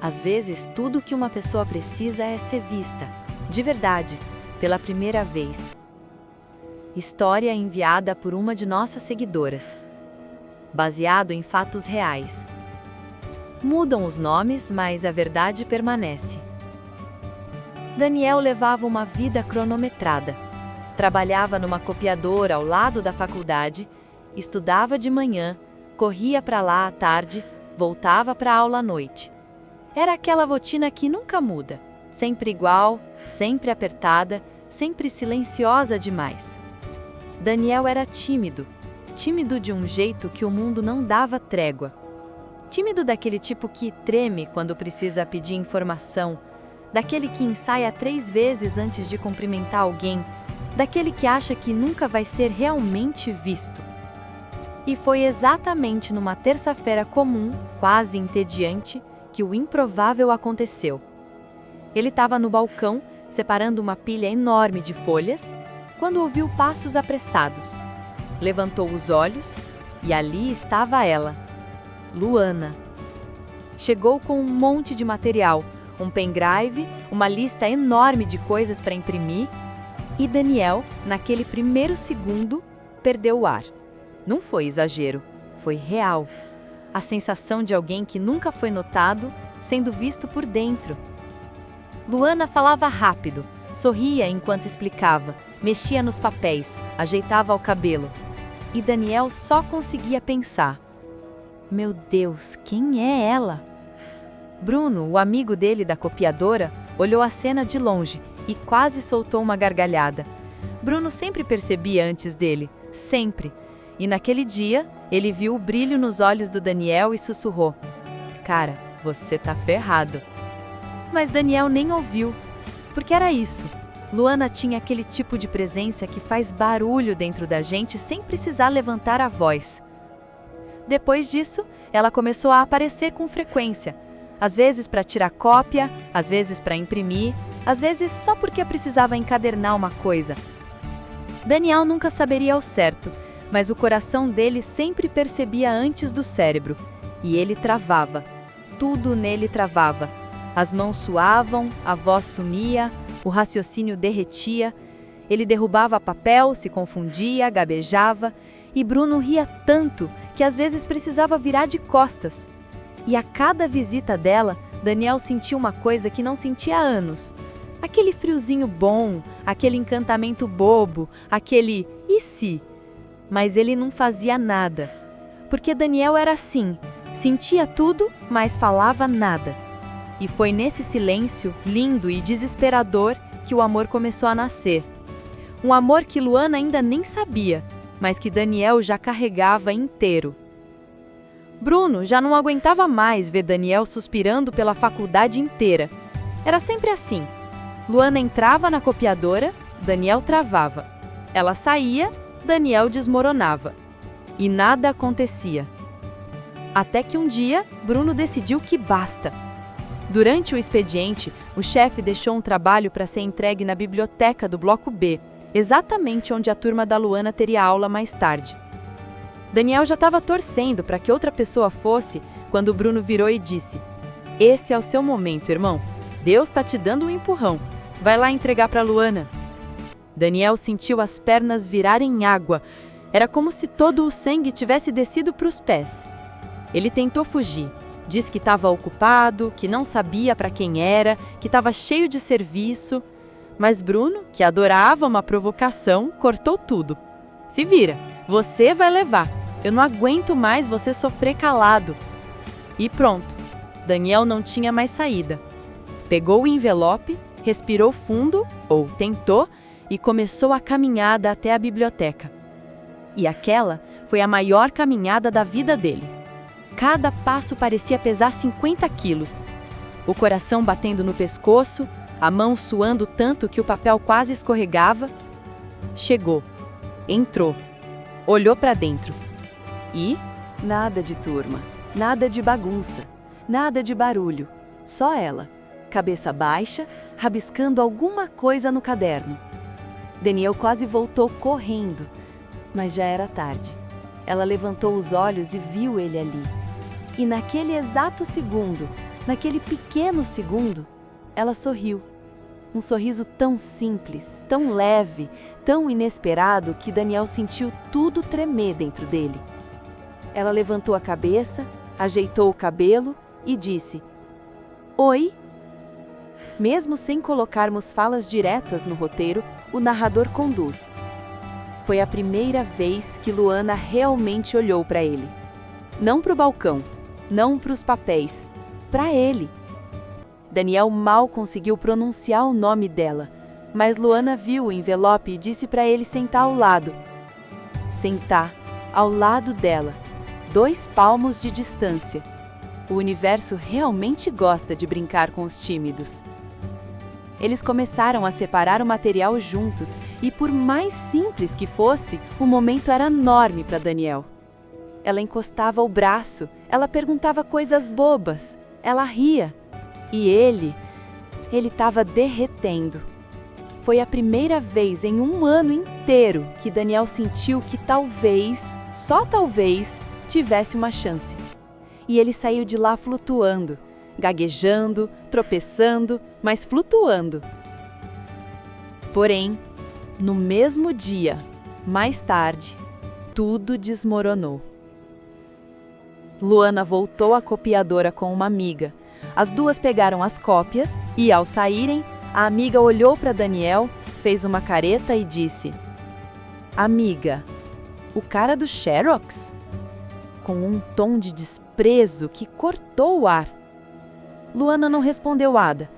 Às vezes, tudo o que uma pessoa precisa é ser vista, de verdade, pela primeira vez. História enviada por uma de nossas seguidoras. Baseado em fatos reais. Mudam os nomes, mas a verdade permanece. Daniel levava uma vida cronometrada. Trabalhava numa copiadora ao lado da faculdade, estudava de manhã, corria para lá à tarde, voltava para a aula à noite. Era aquela rotina que nunca muda, sempre igual, sempre apertada, sempre silenciosa demais. Daniel era tímido de um jeito que o mundo não dava trégua. Tímido daquele tipo que treme quando precisa pedir informação, daquele que ensaia 3 vezes antes de cumprimentar alguém, daquele que acha que nunca vai ser realmente visto. E foi exatamente numa terça-feira comum, quase entediante, que o improvável aconteceu. Ele estava no balcão, separando uma pilha enorme de folhas, quando ouviu passos apressados. Levantou os olhos e ali estava ela, Luana. Chegou com um monte de material, um pendrive, uma lista enorme de coisas para imprimir, e Daniel, naquele primeiro segundo, perdeu o ar. Não foi exagero, foi real. A sensação de alguém que nunca foi notado, sendo visto por dentro. Luana falava rápido, sorria enquanto explicava, mexia nos papéis, ajeitava o cabelo. E Daniel só conseguia pensar: meu Deus, quem é ela? Bruno, o amigo dele da copiadora, olhou a cena de longe e quase soltou uma gargalhada. Bruno sempre percebia antes dele, sempre. E naquele dia, ele viu o brilho nos olhos do Daniel e sussurrou: cara, você tá ferrado. Mas Daniel nem ouviu, porque era isso. Luana tinha aquele tipo de presença que faz barulho dentro da gente sem precisar levantar a voz. Depois disso, ela começou a aparecer com frequência. Às vezes para tirar cópia, às vezes para imprimir, às vezes só porque precisava encadernar uma coisa. Daniel nunca saberia ao certo, mas o coração dele sempre percebia antes do cérebro. E ele travava. Tudo nele travava. As mãos suavam, a voz sumia, o raciocínio derretia. Ele derrubava papel, se confundia, gabejava. E Bruno ria tanto que às vezes precisava virar de costas. E a cada visita dela, Daniel sentia uma coisa que não sentia há anos. Aquele friozinho bom, aquele encantamento bobo, aquele "e se?". Mas ele não fazia nada. Porque Daniel era assim, sentia tudo, mas falava nada. E foi nesse silêncio, lindo e desesperador, que o amor começou a nascer. Um amor que Luana ainda nem sabia, mas que Daniel já carregava inteiro. Bruno já não aguentava mais ver Daniel suspirando pela faculdade inteira. Era sempre assim. Luana entrava na copiadora, Daniel travava. Ela saía, Daniel desmoronava. E nada acontecia. Até que um dia, Bruno decidiu que basta. Durante o expediente, o chefe deixou um trabalho para ser entregue na biblioteca do Bloco B, exatamente onde a turma da Luana teria aula mais tarde. Daniel já estava torcendo para que outra pessoa fosse, quando o Bruno virou e disse: esse é o seu momento, irmão. Deus está te dando um empurrão. Vai lá entregar para Luana. Daniel sentiu as pernas virarem água. Era como se todo o sangue tivesse descido para os pés. Ele tentou fugir. Disse que estava ocupado, que não sabia para quem era, que estava cheio de serviço. Mas Bruno, que adorava uma provocação, cortou tudo. Se vira, você vai levar. Eu não aguento mais você sofrer calado. E pronto, Daniel não tinha mais saída. Pegou o envelope, respirou fundo, ou tentou, e começou a caminhada até a biblioteca. E aquela foi a maior caminhada da vida dele. Cada passo parecia pesar 50 quilos. O coração batendo no pescoço, a mão suando tanto que o papel quase escorregava. Chegou, entrou, olhou para dentro. E nada de turma, nada de bagunça, nada de barulho. Só ela, cabeça baixa, rabiscando alguma coisa no caderno. Daniel quase voltou correndo, mas já era tarde. Ela levantou os olhos e viu ele ali. E naquele exato segundo, Naquele pequeno segundo, ela sorriu. Um sorriso tão simples, tão leve, tão inesperado que Daniel sentiu tudo tremer dentro dele. Ela levantou a cabeça, ajeitou o cabelo e disse: "Oi?" Mesmo sem colocarmos falas diretas no roteiro, o narrador conduz. Foi a primeira vez que Luana realmente olhou para ele. Não para o balcão, não para os papéis, para ele. Daniel mal conseguiu pronunciar o nome dela, mas Luana viu o envelope e disse para ele sentar ao lado. Sentar ao lado dela, 2 palmos de distância. O universo realmente gosta de brincar com os tímidos. Eles começaram a separar o material juntos e, por mais simples que fosse, o momento era enorme para Daniel. Ela encostava o braço, ela perguntava coisas bobas, ela ria. E ele estava derretendo. Foi a primeira vez em um ano inteiro que Daniel sentiu que talvez, só talvez, tivesse uma chance. E ele saiu de lá flutuando, gaguejando, tropeçando, mas flutuando. Porém, no mesmo dia, mais tarde, tudo desmoronou. Luana voltou à copiadora com uma amiga. As duas pegaram as cópias e, ao saírem, a amiga olhou para Daniel, fez uma careta e disse: "Amiga, o cara do Xerox?" Com um tom de desprezo que cortou o ar. Luana não respondeu nada,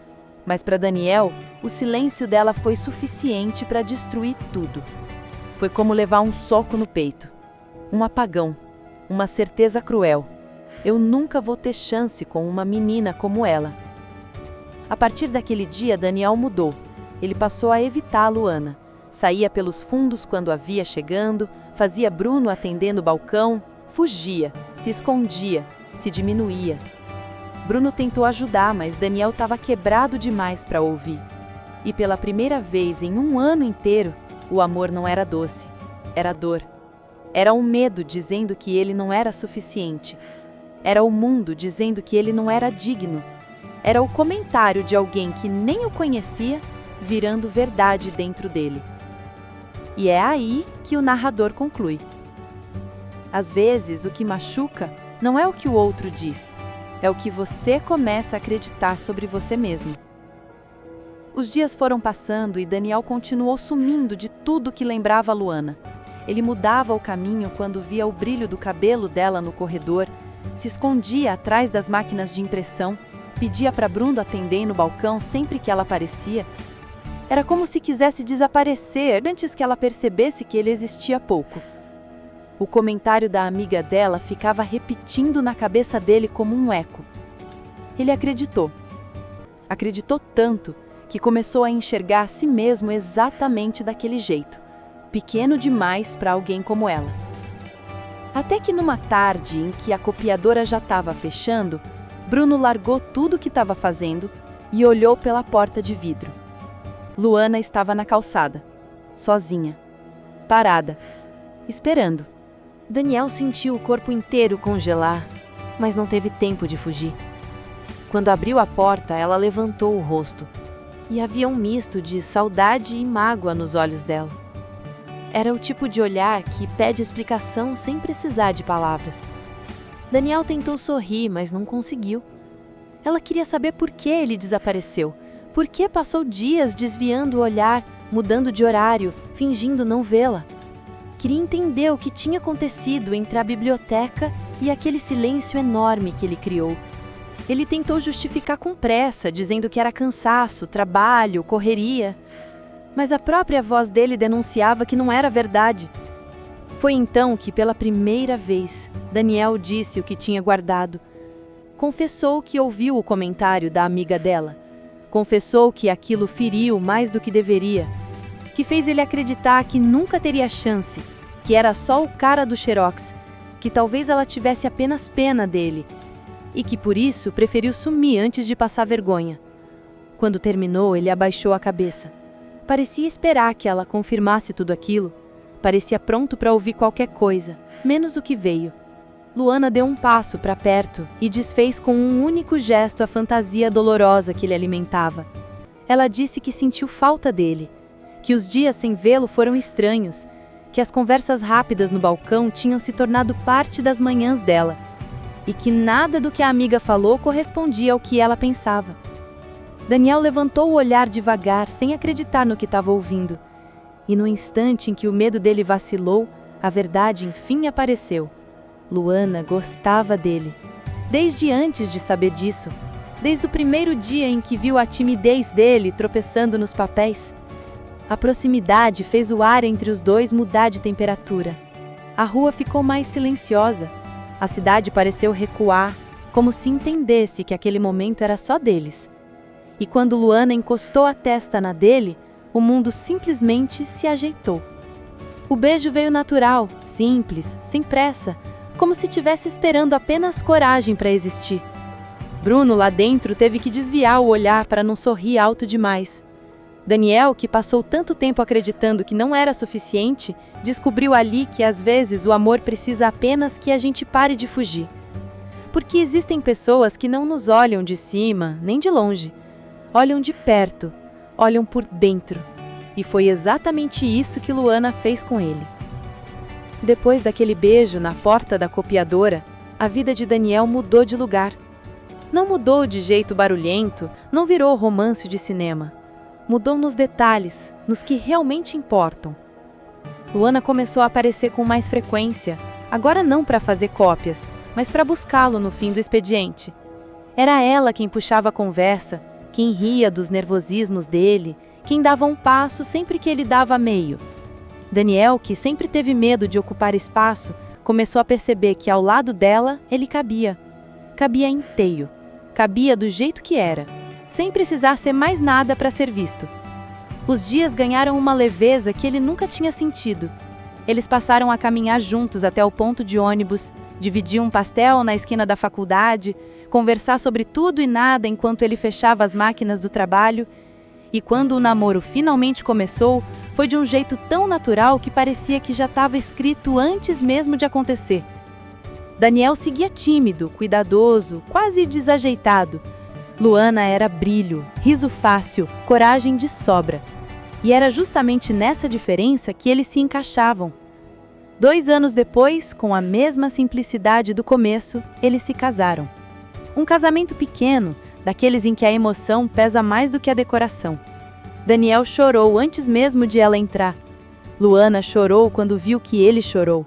mas para Daniel, o silêncio dela foi suficiente para destruir tudo. Foi como levar um soco no peito. Um apagão, uma certeza cruel. Eu nunca vou ter chance com uma menina como ela. A partir daquele dia, Daniel mudou. Ele passou a evitar a Luana. Saía pelos fundos quando a via chegando, fazia Bruno atendendo o balcão, fugia, se escondia, se diminuía. Bruno tentou ajudar, mas Daniel estava quebrado demais para ouvir. E pela primeira vez em um ano inteiro, o amor não era doce, era dor. Era o medo dizendo que ele não era suficiente. Era o mundo dizendo que ele não era digno. Era o comentário de alguém que nem o conhecia, virando verdade dentro dele. E é aí que o narrador conclui. Às vezes, o que machuca não é o que o outro diz, é o que você começa a acreditar sobre você mesmo. Os dias foram passando e Daniel continuou sumindo de tudo que lembrava a Luana. Ele mudava o caminho quando via o brilho do cabelo dela no corredor, se escondia atrás das máquinas de impressão, pedia para Bruno atender no balcão sempre que ela aparecia. Era como se quisesse desaparecer antes que ela percebesse que ele existia pouco. O comentário da amiga dela ficava repetindo na cabeça dele como um eco. Ele acreditou. Acreditou tanto que começou a enxergar a si mesmo exatamente daquele jeito, pequeno demais para alguém como ela. Até que numa tarde em que a copiadora já estava fechando, Bruno largou tudo o que estava fazendo e olhou pela porta de vidro. Luana estava na calçada, sozinha, parada, esperando. Daniel sentiu o corpo inteiro congelar, mas não teve tempo de fugir. Quando abriu a porta, ela levantou o rosto, e havia um misto de saudade e mágoa nos olhos dela. Era o tipo de olhar que pede explicação sem precisar de palavras. Daniel tentou sorrir, mas não conseguiu. Ela queria saber por que ele desapareceu, por que passou dias desviando o olhar, mudando de horário, fingindo não vê-la. Queria entender o que tinha acontecido entre a biblioteca e aquele silêncio enorme que ele criou. Ele tentou justificar com pressa, dizendo que era cansaço, trabalho, correria. Mas a própria voz dele denunciava que não era verdade. Foi então que, pela primeira vez, Daniel disse o que tinha guardado. Confessou que ouviu o comentário da amiga dela. Confessou que aquilo feriu mais do que deveria. Que fez ele acreditar que nunca teria chance, que era só o cara do Xerox, que talvez ela tivesse apenas pena dele, e que por isso preferiu sumir antes de passar vergonha. Quando terminou, ele abaixou a cabeça. Parecia esperar que ela confirmasse tudo aquilo. Parecia pronto para ouvir qualquer coisa, menos o que veio. Luana deu um passo para perto e desfez com um único gesto a fantasia dolorosa que lhe alimentava. Ela disse que sentiu falta dele, que os dias sem vê-lo foram estranhos, que as conversas rápidas no balcão tinham se tornado parte das manhãs dela, e que nada do que a amiga falou correspondia ao que ela pensava. Daniel levantou o olhar devagar, sem acreditar no que estava ouvindo. E no instante em que o medo dele vacilou, a verdade enfim apareceu. Luana gostava dele. Desde antes de saber disso. Desde o primeiro dia em que viu a timidez dele tropeçando nos papéis. A proximidade fez o ar entre os dois mudar de temperatura. A rua ficou mais silenciosa. A cidade pareceu recuar, como se entendesse que aquele momento era só deles. E quando Luana encostou a testa na dele, o mundo simplesmente se ajeitou. O beijo veio natural, simples, sem pressa, como se estivesse esperando apenas coragem para existir. Bruno, lá dentro, teve que desviar o olhar para não sorrir alto demais. Daniel, que passou tanto tempo acreditando que não era suficiente, descobriu ali que às vezes o amor precisa apenas que a gente pare de fugir. Porque existem pessoas que não nos olham de cima, nem de longe. Olham de perto, olham por dentro. E foi exatamente isso que Luana fez com ele. Depois daquele beijo na porta da copiadora, a vida de Daniel mudou de lugar. Não mudou de jeito barulhento, não virou romance de cinema. Mudou nos detalhes, nos que realmente importam. Luana começou a aparecer com mais frequência, agora não para fazer cópias, mas para buscá-lo no fim do expediente. Era ela quem puxava a conversa, quem ria dos nervosismos dele, quem dava um passo sempre que ele dava meio. Daniel, que sempre teve medo de ocupar espaço, começou a perceber que ao lado dela ele cabia. Cabia inteiro. Cabia do jeito que era, sem precisar ser mais nada para ser visto. Os dias ganharam uma leveza que ele nunca tinha sentido. Eles passaram a caminhar juntos até o ponto de ônibus, dividir um pastel na esquina da faculdade, conversar sobre tudo e nada enquanto ele fechava as máquinas do trabalho. E quando o namoro finalmente começou, foi de um jeito tão natural que parecia que já estava escrito antes mesmo de acontecer. Daniel seguia tímido, cuidadoso, quase desajeitado. Luana era brilho, riso fácil, coragem de sobra. E era justamente nessa diferença que eles se encaixavam. 2 anos depois, com a mesma simplicidade do começo, eles se casaram. Um casamento pequeno, daqueles em que a emoção pesa mais do que a decoração. Daniel chorou antes mesmo de ela entrar. Luana chorou quando viu que ele chorou.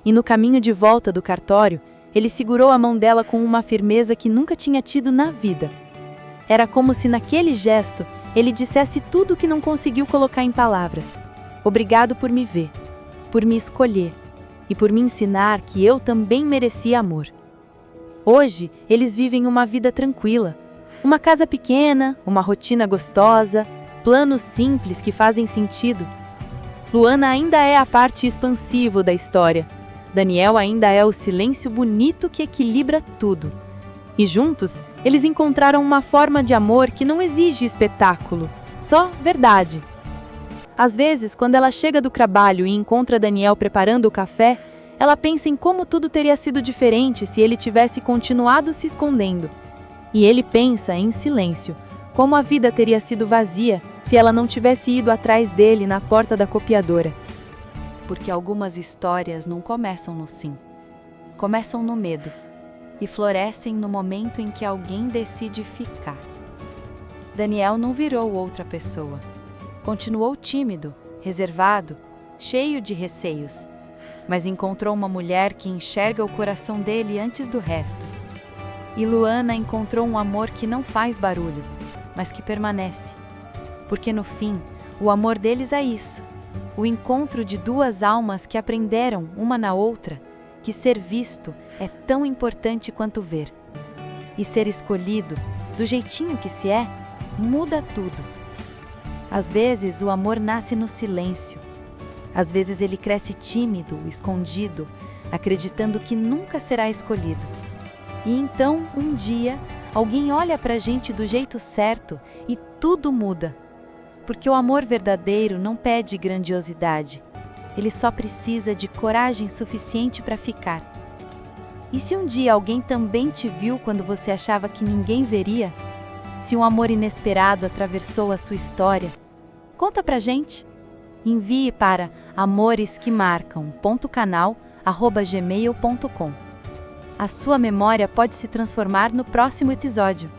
E no caminho de volta do cartório, ele segurou a mão dela com uma firmeza que nunca tinha tido na vida. Era como se naquele gesto ele dissesse tudo o que não conseguiu colocar em palavras. Obrigado por me ver, por me escolher e por me ensinar que eu também merecia amor. Hoje, eles vivem uma vida tranquila. Uma casa pequena, uma rotina gostosa, planos simples que fazem sentido. Luana ainda é a parte expansiva da história. Daniel ainda é o silêncio bonito que equilibra tudo. E juntos, eles encontraram uma forma de amor que não exige espetáculo, só verdade. Às vezes, quando ela chega do trabalho e encontra Daniel preparando o café, ela pensa em como tudo teria sido diferente se ele tivesse continuado se escondendo. E ele pensa, em silêncio, como a vida teria sido vazia se ela não tivesse ido atrás dele na porta da copiadora. Porque algumas histórias não começam no sim. Começam no medo. E florescem no momento em que alguém decide ficar. Daniel não virou outra pessoa. Continuou tímido, reservado, cheio de receios. Mas encontrou uma mulher que enxerga o coração dele antes do resto. E Luana encontrou um amor que não faz barulho, mas que permanece. Porque no fim, o amor deles é isso. O encontro de 2 almas que aprenderam uma na outra que ser visto é tão importante quanto ver. E ser escolhido, do jeitinho que se é, muda tudo. Às vezes o amor nasce no silêncio. Às vezes ele cresce tímido, escondido, acreditando que nunca será escolhido. E então, um dia, alguém olha pra gente do jeito certo e tudo muda. Porque o amor verdadeiro não pede grandiosidade. Ele só precisa de coragem suficiente para ficar. E se um dia alguém também te viu quando você achava que ninguém veria? Se um amor inesperado atravessou a sua história? Conta pra gente! Envie para amoresquemarcam.canal@gmail.com. A sua memória pode se transformar no próximo episódio.